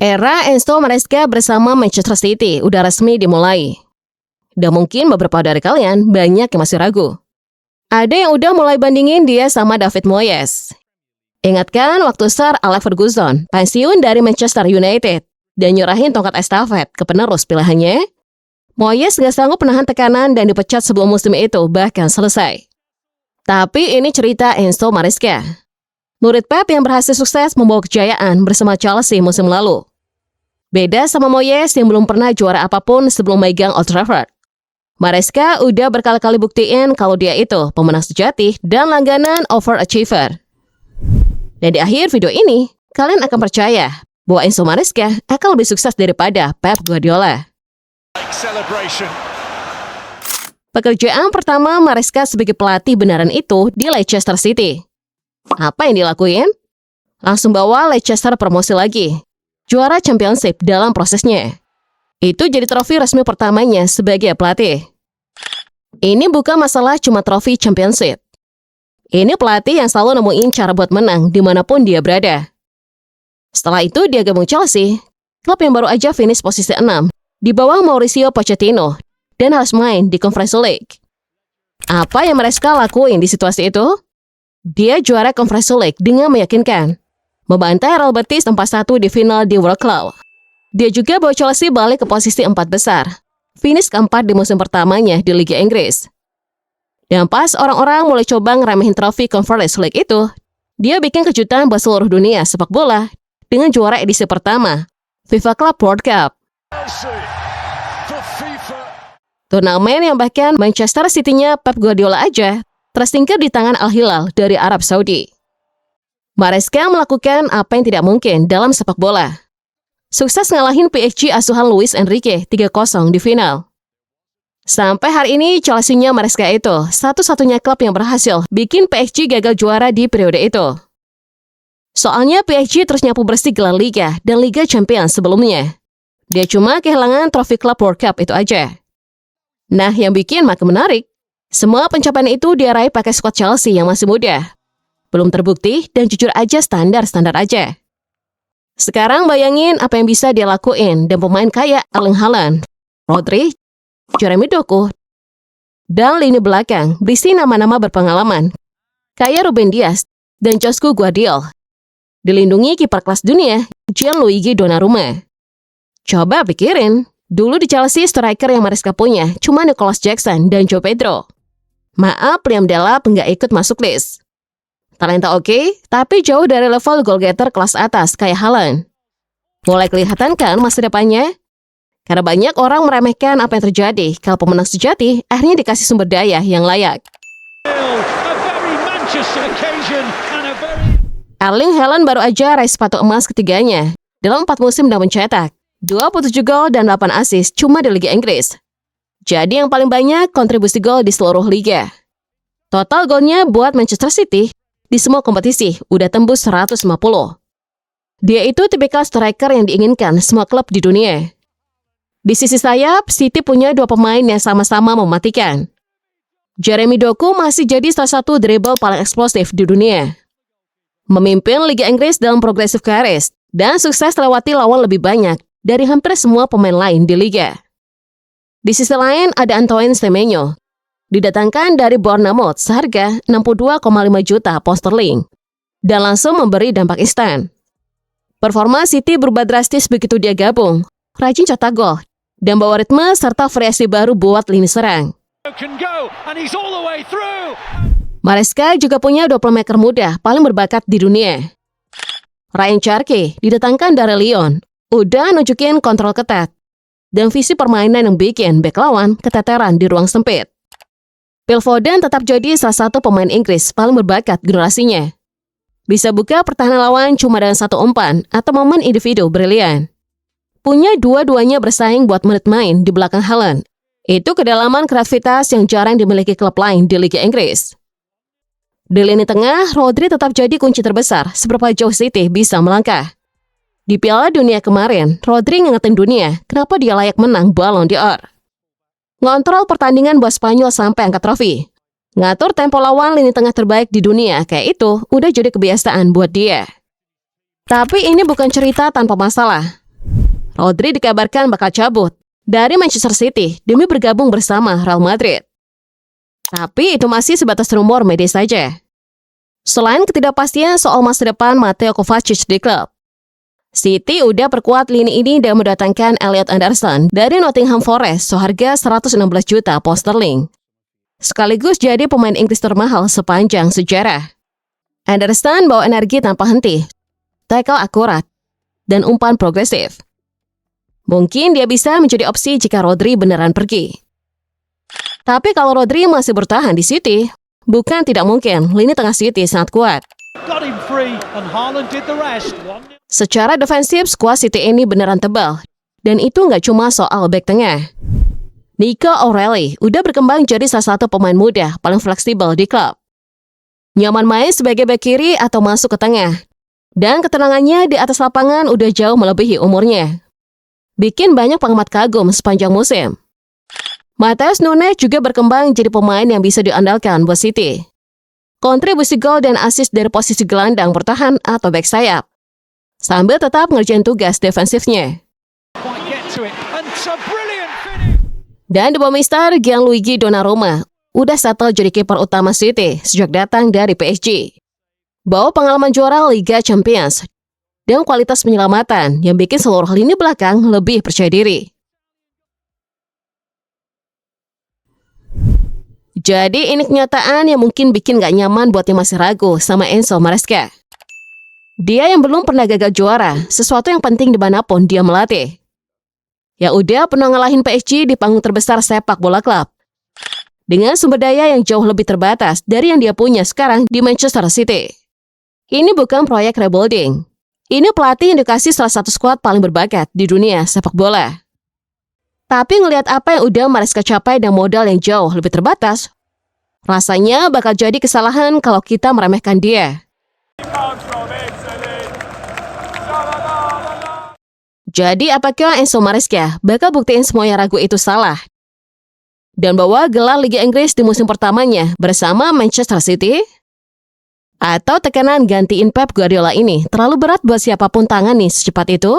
Era Enzo Maresca bersama Manchester City udah resmi dimulai. Dan mungkin beberapa dari kalian banyak yang masih ragu. Ada yang udah mulai bandingin dia sama David Moyes. Ingatkan waktu Sir Alex Ferguson pensiun dari Manchester United dan nyerahin tongkat estafet ke penerus pilihannya? Moyes gak sanggup menahan tekanan dan dipecat sebelum musim itu bahkan selesai. Tapi ini cerita Enzo Maresca. Murid Pep yang berhasil sukses membawa kejayaan bersama Chelsea musim lalu. Beda sama Moyes yang belum pernah juara apapun sebelum megang Old Trafford. Maresca udah berkali-kali buktiin kalau dia itu pemenang sejati dan langganan overachiever. Dan di akhir video ini, kalian akan percaya bahwa Enzo Maresca akan lebih sukses daripada Pep Guardiola. Pekerjaan pertama Maresca sebagai pelatih beneran itu di Leicester City. Apa yang dilakuin? Langsung bawa Leicester promosi lagi. Juara Championship dalam prosesnya. Itu jadi trofi resmi pertamanya sebagai pelatih. Ini bukan masalah cuma trofi Championship. Ini pelatih yang selalu nemuin cara buat menang dimanapun dia berada. Setelah itu dia gabung Chelsea, klub yang baru aja finish posisi 6 di bawah Mauricio Pochettino dan harus main di Conference League. Apa yang Maresca lakuin di situasi itu? Dia juara Conference League dengan meyakinkan, membantai Real Betis tempat 1 di final di World Club. Dia juga bawa Chelsea balik ke posisi 4 besar, finish keempat di musim pertamanya di Liga Inggris. Dan pas orang-orang mulai coba ngeremehin trofi Conference League itu, dia bikin kejutan buat seluruh dunia sepak bola dengan juara edisi pertama, FIFA Club World Cup. Turnamen yang bahkan Manchester City-nya Pep Guardiola aja tersingkir di tangan Al Hilal dari Arab Saudi. Maresca melakukan apa yang tidak mungkin dalam sepak bola. Sukses ngalahin PSG asuhan Luis Enrique 3-0 di final. Sampai hari ini Chelsea-nya Maresca itu satu-satunya klub yang berhasil bikin PSG gagal juara di periode itu. Soalnya PSG terus nyapu bersih gelar Liga dan Liga Champions sebelumnya. Dia cuma kehilangan trofi Club World Cup itu aja. Nah, yang bikin makin menarik, semua pencapaian itu dia raih pakai skuad Chelsea yang masih muda. Belum terbukti dan jujur aja standar-standar aja. Sekarang bayangin apa yang bisa dia lakuin dan pemain kayak Erling Haaland, Rodri, Jeremy Doku, dan lini belakang berisi nama-nama berpengalaman kayak Ruben Dias dan Joshua Guardiola. Dilindungi kiper kelas dunia, Gianluigi Donnarumma. Coba pikirin, dulu di Chelsea striker yang Maresca punya cuma Nicolas Jackson dan Joe Pedro. Maaf, Liam Delap nggak ikut masuk list. Talenta oke, tapi jauh dari level goal-getter kelas atas kayak Haaland. Mulai kelihatan kan masa depannya? Karena banyak orang meremehkan apa yang terjadi kalau pemenang sejati akhirnya dikasih sumber daya yang layak. Erling Haaland baru aja raih sepatu emas ketiganya dalam 4 musim dan mencetak 27 gol dan 8 assist cuma di Liga Inggris. Jadi yang paling banyak kontribusi gol di seluruh liga. Total golnya buat Manchester City di semua kompetisi udah tembus 150. Dia itu tipikal striker yang diinginkan semua klub di dunia. Di sisi sayap, City punya 2 pemain yang sama-sama mematikan. Jeremy Doku masih jadi salah satu dribble paling eksplosif di dunia. Memimpin Liga Inggris dalam progressive carries dan sukses lewati lawan lebih banyak dari hampir semua pemain lain di liga. Di sisi lain ada Antoine Semenyo, didatangkan dari Bournemouth seharga 62,5 juta pound sterling dan langsung memberi dampak instan. Performa City berubah drastis begitu dia gabung, rajin cetak gol dan bawa ritme serta variasi baru buat lini serang. Maresca juga punya 2 playmaker muda paling berbakat di dunia. Ryan Cherki didatangkan dari Lyon, udah nunjukin kontrol ketat dan visi permainan yang bikin bek lawan keteteran di ruang sempit. Phil Foden tetap jadi salah satu pemain Inggris paling berbakat generasinya. Bisa buka pertahanan lawan cuma dengan 1 umpan atau momen individu brilian. Punya dua-duanya bersaing buat menit main di belakang Haaland. Itu kedalaman kreativitas yang jarang dimiliki klub lain di Liga Inggris. Di lini tengah, Rodri tetap jadi kunci terbesar seberapa jauh City bisa melangkah. Di Piala Dunia kemarin, Rodri ngingetin dunia kenapa dia layak menang Ballon d'Or. Ngontrol pertandingan buat Spanyol sampai angkat trofi. Ngatur tempo lawan lini tengah terbaik di dunia kayak itu udah jadi kebiasaan buat dia. Tapi ini bukan cerita tanpa masalah. Rodri dikabarkan bakal cabut dari Manchester City demi bergabung bersama Real Madrid. Tapi itu masih sebatas rumor media saja. Selain ketidakpastian soal masa depan Mateo Kovacic di klub, City udah perkuat lini ini dan mendatangkan Elliot Anderson dari Nottingham Forest seharga 116 juta pound sterling. Sekaligus jadi pemain Inggris termahal sepanjang sejarah. Anderson bawa energi tanpa henti, tackle akurat, dan umpan progresif. Mungkin dia bisa menjadi opsi jika Rodri beneran pergi. Tapi kalau Rodri masih bertahan di City, bukan tidak mungkin lini tengah City sangat kuat. Secara defensif, skuad City ini beneran tebal. Dan itu nggak cuma soal bek tengah. Nico O'Reilly udah berkembang jadi salah satu pemain muda paling fleksibel di klub. Nyaman main sebagai bek kiri atau masuk ke tengah. Dan ketenangannya di atas lapangan udah jauh melebihi umurnya. Bikin banyak penggemar kagum sepanjang musim. Matheus Nunes juga berkembang jadi pemain yang bisa diandalkan buat City. Kontribusi gol dan assist dari posisi gelandang bertahan atau bek sayap. Sambil tetap ngerjain tugas defensifnya. Dan di bawah Mister Gianluigi Donnarumma udah settle jadi kiper utama City sejak datang dari PSG. Bawa pengalaman juara Liga Champions dan kualitas penyelamatan yang bikin seluruh lini belakang lebih percaya diri. Jadi ini kenyataan yang mungkin bikin gak nyaman buat yang masih ragu sama Enzo Maresca. Dia yang belum pernah gagal juara, sesuatu yang penting dimanapun dia melatih. Ya udah pernah ngalahin PSG di panggung terbesar sepak bola klub. Dengan sumber daya yang jauh lebih terbatas dari yang dia punya sekarang di Manchester City. Ini bukan proyek rebuilding. Ini pelatih yang dikasih salah satu skuad paling berbakat di dunia sepak bola. Tapi ngelihat apa yang udah Maresca capai dan modal yang jauh lebih terbatas, rasanya bakal jadi kesalahan kalau kita meremehkan dia. Jadi apakah Enzo Maresca bakal buktiin semua yang ragu itu salah? Dan bawa gelar Liga Inggris di musim pertamanya bersama Manchester City? Atau tekanan gantiin Pep Guardiola ini terlalu berat buat siapapun tangani secepat itu?